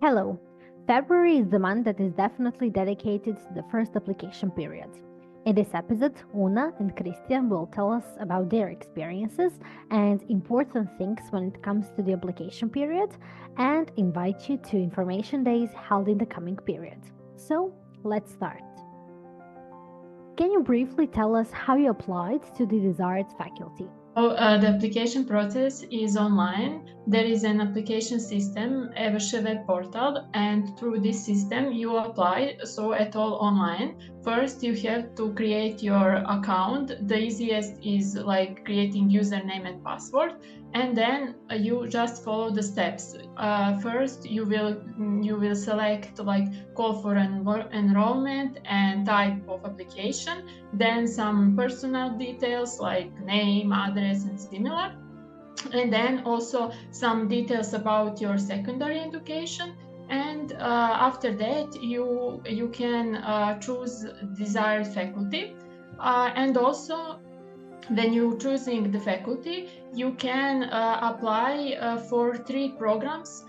Hello. February is the month that is definitely dedicated to the first application period. In this episode, Una and Christian will tell us about their experiences and important things when it comes to the application period and invite you to information days held in the coming period. So, let's start. Can you briefly tell us how you applied to the desired faculty? The application process is online. There is an application system, Evrše web portal, and through this system you apply, so at all online. First, you have to create your account. The easiest is like creating username and password, and then you just follow the steps. First, you will select like call for enrollment and type of application, then some personal details like name, address, and similar, and then also some details about your secondary education. And after that, you can choose desired faculty, and also when you're choosing the faculty, you can apply for 3 programs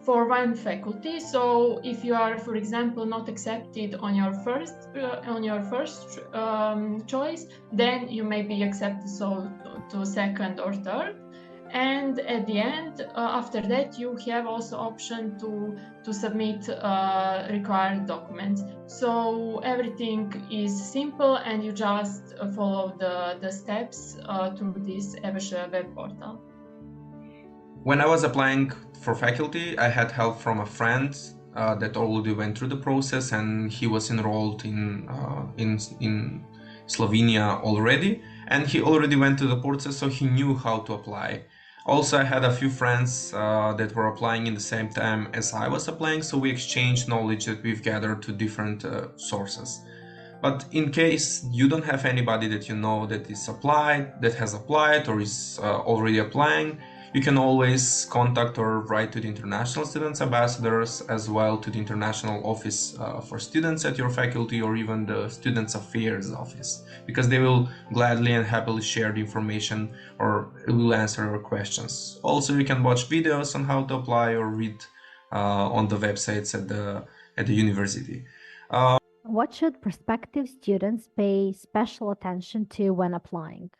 for one faculty. So if you are, for example, not accepted on your first choice, then you may be accepted to second or third. And at the end, after that, you have also option to submit required documents. So everything is simple, and you just follow the steps through this Evrše web portal. When I was applying for faculty, I had help from a friend that already went through the process, and he was enrolled in Slovenia already, and he already went through the process, so he knew how to apply. Also, I had a few friends that were applying in the same time as I was applying, so we exchanged knowledge that we've gathered to different sources. But in case you don't have anybody that you know that has applied or is already applying, you can always contact or write to the International Students Ambassadors, as well to the International Office for Students at your faculty, or even the Students Affairs Office, because they will gladly and happily share the information or will answer your questions. Also, you can watch videos on how to apply or read on the websites at the university. What should prospective students pay special attention to when applying?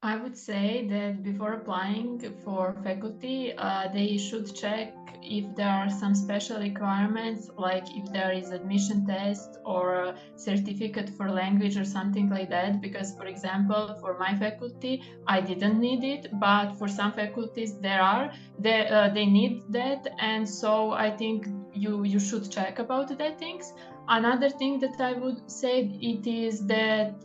I would say that before applying for faculty, they should check if there are some special requirements, like if there is admission test or a certificate for language or something like that. Because, for example, for my faculty, I didn't need it, but for some faculties they need that, and so I think you should check about that things. Another thing that I would say it is that.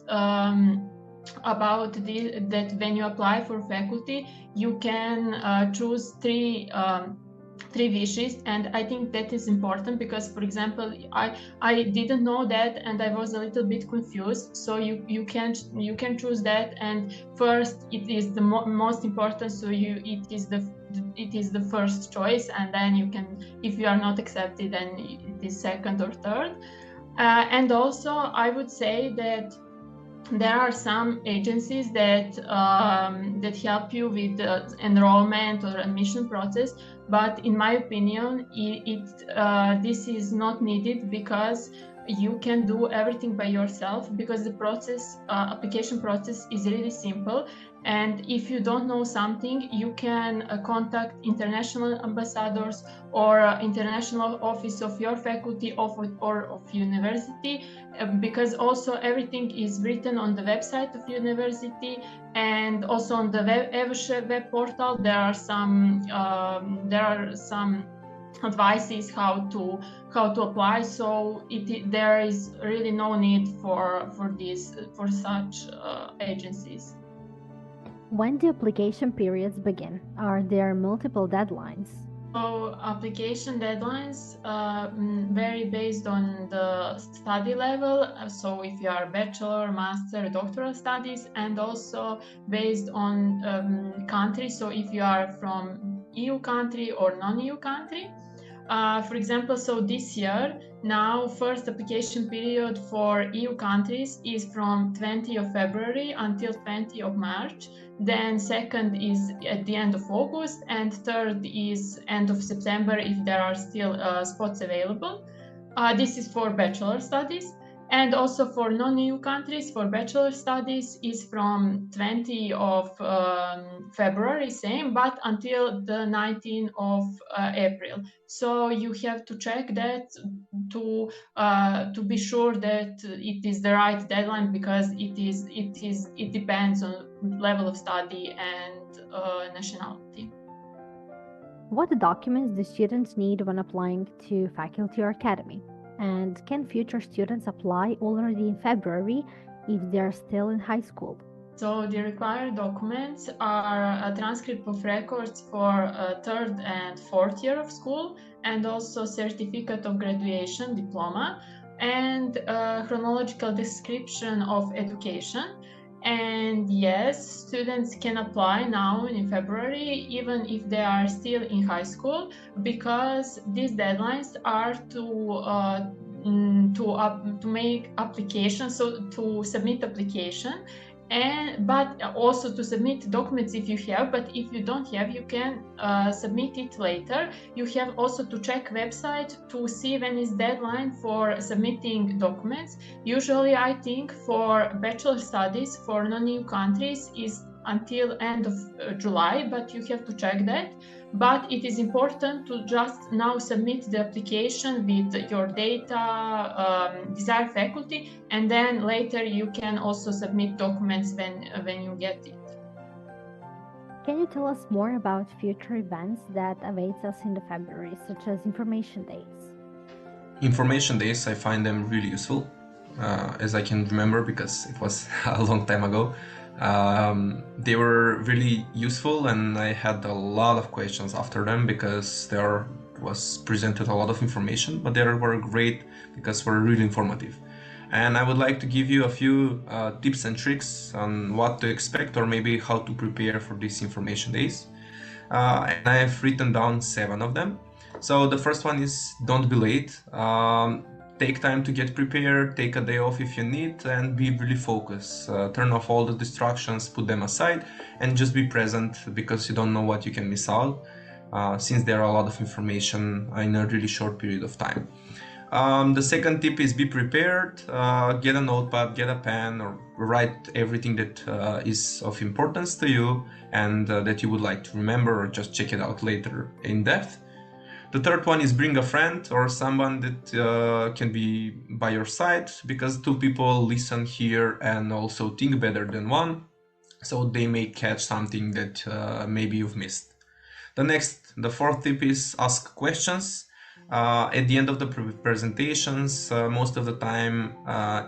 That when you apply for faculty, you can choose three wishes, and I think that is important because, for example, I didn't know that, and I was a little bit confused. So you can choose that, and first it is the most important, so it is the first choice, and then you can, if you are not accepted, then it is second or third. And also I would say that there are some agencies that help you with the enrollment or admission process, but in my opinion, this is not needed because you can do everything by yourself, because the application process is really simple. And if you don't know something, you can contact international ambassadors or international office of your faculty or of university, because also everything is written on the website of university, and also on the Evrše web portal there are some advices how to apply. So there is really no need for such agencies. When do application periods begin? Are there multiple deadlines? So application deadlines vary based on the study level. So if you are bachelor, master, doctoral studies, and also based on country. So if you are from EU country or non-EU country. For example, so this year, now first application period for EU countries is from 20 of February until 20 of March. Then second is at the end of August, and third is end of September if there are still spots available. This is for bachelor studies. And also for non-EU countries, for bachelor studies is from 20 of February, same, but until the 19th of April. So you have to check that to be sure that it is the right deadline, because it depends on level of study and nationality. What documents do students need when applying to faculty or academy? And can future students apply already in February if they're still in high school? So the required documents are a transcript of records for third and fourth year of school, and also certificate of graduation, diploma, and chronological description of education. And yes, students can apply now in February, even if they are still in high school, because these deadlines are to make application, so to submit application, but also to submit documents if you have. But if you don't have, you can submit it later. You have also to check website to see when is deadline for submitting documents. Usually I think for bachelor studies for non-EU countries is until end of July, but you have to check that. But it is important to just now submit the application with your data, desired faculty, and then later you can also submit documents when you get it. Can you tell us more about future events that await us in the February, such as information days? Information days, I find them really useful, as I can remember, because it was a long time ago. They were really useful, and I had a lot of questions after them because there was presented a lot of information, but they were great because were really informative. And I would like to give you a few tips and tricks on what to expect, or maybe how to prepare for these information days. And I have written down 7 of them. So the first one is don't be late. Take time to get prepared, take a day off if you need, and be really focused. Turn off all the distractions, put them aside, and just be present, because you don't know what you can miss out, since there are a lot of information in a really short period of time. The second tip is be prepared. Get a notepad, get a pen, or write everything that is of importance to you and that you would like to remember, or just check it out later in depth. The third one is bring a friend or someone that can be by your side, because 2 people listen, hear, and also think better than one, so they may catch something that maybe you've missed. The fourth tip is ask questions. At the end of the presentations, most of the time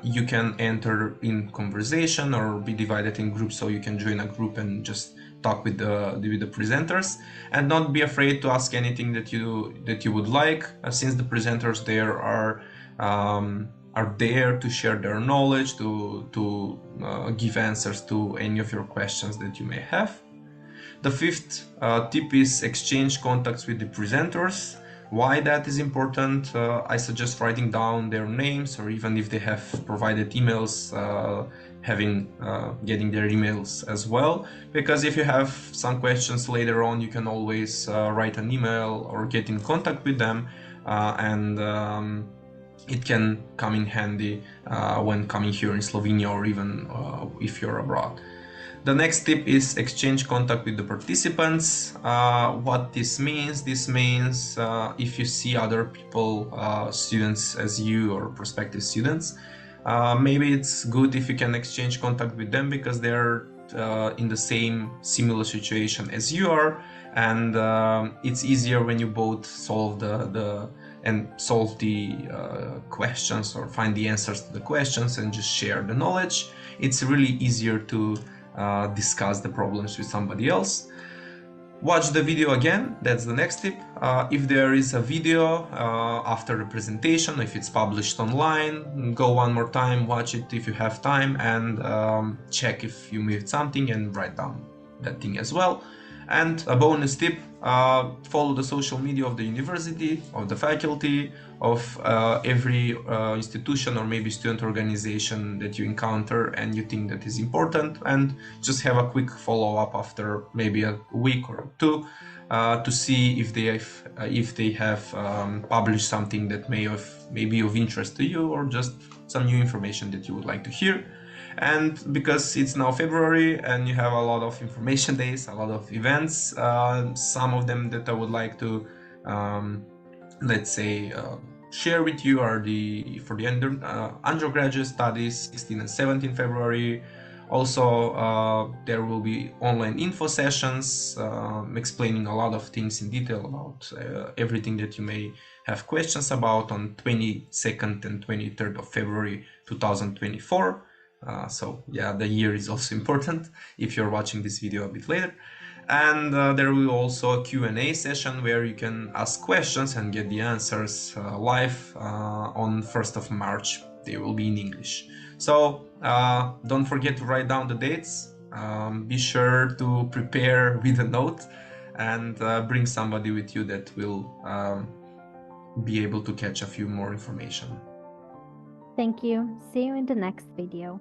you can enter in conversation or be divided in groups, so you can join a group and just talk with the presenters, and not be afraid to ask anything that you would like, since the presenters there are there to share their knowledge, to give answers to any of your questions that you may have. The fifth tip is exchange contacts with the presenters. Why that is important? I suggest writing down their names, or even if they have provided emails, getting their emails as well, because if you have some questions later on, you can always write an email or get in contact with them, and it can come in handy when coming here in Slovenia, or even if you're abroad. The next tip is exchange contact with the participants. What this means? This means if you see other people, students as you, or prospective students, maybe it's good if you can exchange contact with them, because they're in the same similar situation as you are, and it's easier when you both solve the questions, or find the answers to the questions, and just share the knowledge. It's really easier to discuss the problems with somebody else. Watch the video again, that's the next tip. If there is a video after the presentation, if it's published online, go one more time, watch it if you have time, and check if you missed something, and write down that thing as well. And a bonus tip, follow the social media of the university, of the faculty, of every institution or maybe student organization that you encounter and you think that is important, and just have a quick follow-up after maybe a week or two to see if they have published something that may be of interest to you, or just some new information that you would like to hear. And because it's now February and you have a lot of information days, a lot of events, some of them that I would like to, let's say, share with you are for the undergraduate studies, 16 and 17 February. Also, there will be online info sessions explaining a lot of things in detail about everything that you may have questions about on 22nd and 23rd of February 2024. So yeah, the year is also important if you're watching this video a bit later. And there will also a Q&A session where you can ask questions and get the answers live on 1st of March. They will be in English. So don't forget to write down the dates. Be sure to prepare with a note and bring somebody with you that will be able to catch a few more information. Thank you. See you in the next video.